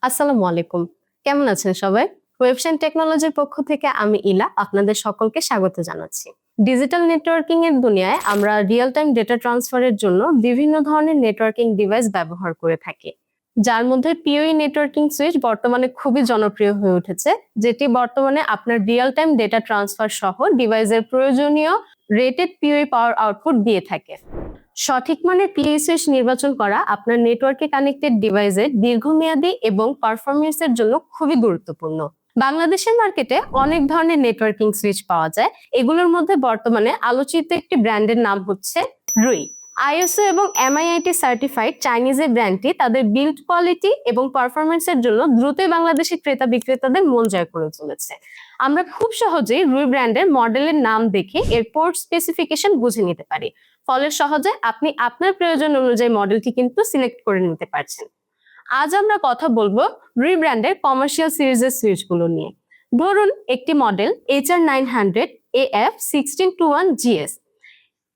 আসসালামু আলাইকুম। কেমন আছেন সবাই? ওয়েবসাইন টেকনোলজির পক্ষ থেকে আমি ইলা আপনাদের সকলকে স্বাগত জানাচ্ছি। ডিজিটাল নেটওয়ার্কিং এর দুনিয়ায় আমরা রিয়েল টাইম ডেটা ট্রান্সফারের জন্য বিভিন্ন ধরনের নেটওয়ার্কিং ডিভাইস ব্যবহার করে থাকি। যার মধ্যে পিওই নেটওয়ার্কিং সুইচ বর্তমানে খুবই জনপ্রিয় হয়ে উঠেছে, যেটি বর্তমানে আপনার রিয়েল টাইম ডেটা ট্রান্সফার সহ ডিভাইসের প্রয়োজনীয় রেটেড পিওই পাওয়ার আউটপুট দিয়ে থাকে। সঠিক মানের পিএই সুইচ নির্বাচন করা আপনার নেটওয়ার্কে কানেক্টেড ডিভাইসের দীর্ঘমেয়াদী এবং পারফরমেন্সের জন্য খুবই গুরুত্বপূর্ণ। বাংলাদেশের মার্কেটে অনেক ধরনের নেটওয়ার্কিং সুইচ পাওয়া যায়। এগুলোর মধ্যে বর্তমানে আলোচিত একটি ব্র্যান্ডের নাম হচ্ছে রুই। আইএসও এবং এমআইআইটি সার্টিফাইড চাইনিজ এই ব্র্যান্ডটি তাদের বিল্ড কোয়ালিটি এবং পারফরমেন্সের জন্য দ্রুতই বাংলাদেশি ক্রেতা বিক্রেতাদের মন জয় করে চলেছে। আমরা খুব সহজেই রুই ব্র্যান্ডের মডেলের নাম দেখে এর পোর্ট স্পেসিফিকেশন বুঝে নিতে পারি। ফলে সহজে আপনি আপনার প্রয়োজন অনুযায়ী মডেলটি কিন্তু সিলেক্ট করে নিতে পারছেন। আজ আমরা কথা বলবো রুই ব্র্যান্ডের কমার্শিয়াল সিরিজের সুইচগুলো নিয়ে। ধরুন একটি মডেল HR900 AF1621GS।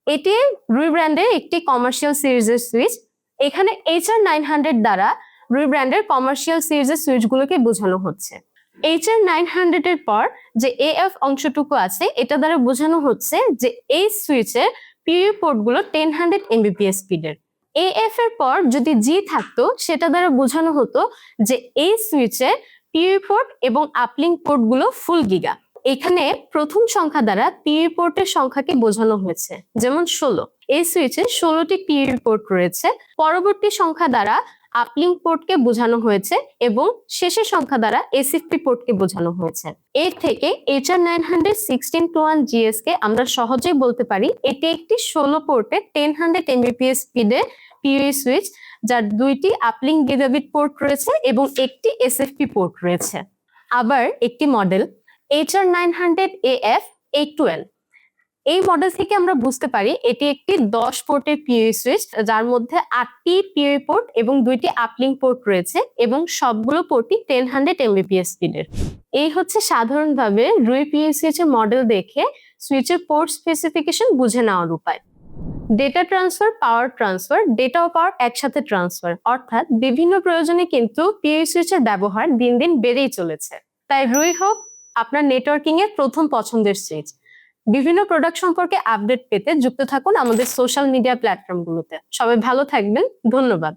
এটি রুই ব্র্যান্ডের একটি কমার্শিয়াল সিরিজের সুইচ। এখানে HR900 দ্বারা রুই ব্র্যান্ডের কমার্শিয়াল সিরিজের সুইচগুলোকে বোঝানো হচ্ছে। HR900 এর পর যে AF অংশটুকু আছে এটা দ্বারা বোঝানো হচ্ছে যে এই সুইচের পিইউ পোর্টগুলো 1000 Mbps স্পিডের। AF এর পর যদি G থাকতো সেটা দ্বারা বোঝানো হতো যে এই সুইচের পিইউ পোর্ট এবং আপলিঙ্ক পোর্টগুলো ফুল গিগা। এখানে প্রথম সংখ্যা দ্বারা পিইউ পোর্টের সংখ্যাকে বোঝানো হয়েছে, যেমন 16। এই সুইচে 16টি পিইউ পোর্ট রয়েছে। পরবর্তী সংখ্যা দ্বারা আপলিঙ্ক পোর্টকে বোঝানো হয়েছে এবং শেষের সংখ্যা দ্বারা এসএফপি পোর্টকে বোঝানো হয়েছে। এর থেকে HR900 1621GS কে আমরা সহজেই বলতে পারি এটি একটি 16 পোর্টের 1000 Mbps স্পিডের পিইউ সুইচ, যার দুইটি আপলিঙ্ক গিগাবিট পোর্ট রয়েছে এবং একটি এসএফপি পোর্ট রয়েছে। আবার একটি মডেল HR900 AF812। এই মডেল থেকে আমরা বুঝতে পারি এটি একটি 10 পোর্টের পিইউ সুইচ, যার মধ্যে 8টি পিইউ পোর্ট এবং 2টি আপলিঙ্ক পোর্ট রয়েছে এবং সবগুলো পোর্টই 1000 Mbps স্পিডের। এই হচ্ছে সাধারণভাবে রুই পিইউ সুইচের মডেল দেখে সুইচের পোর্ট স্পেসিফিকেশন বুঝে নেওয়ার উপায়। Data transfer, power transfer, data ও পাওয়ার একসাথে ট্রান্সফার, অর্থাৎ বিভিন্ন প্রয়োজনে কিন্তু পিইউ সুইচের ব্যবহার দিন দিন বেড়েই চলেছে। তাই রুই হোক আপনার নেটওয়ার্কিং এর প্রথম পছন্দের সুইচ। বিভিন্ন প্রোডাক্ট সম্পর্কে আপডেট পেতে যুক্ত থাকুন আমাদের সোশ্যাল মিডিয়া প্ল্যাটফর্মগুলোতে। সবাই ভালো থাকবেন, ধন্যবাদ।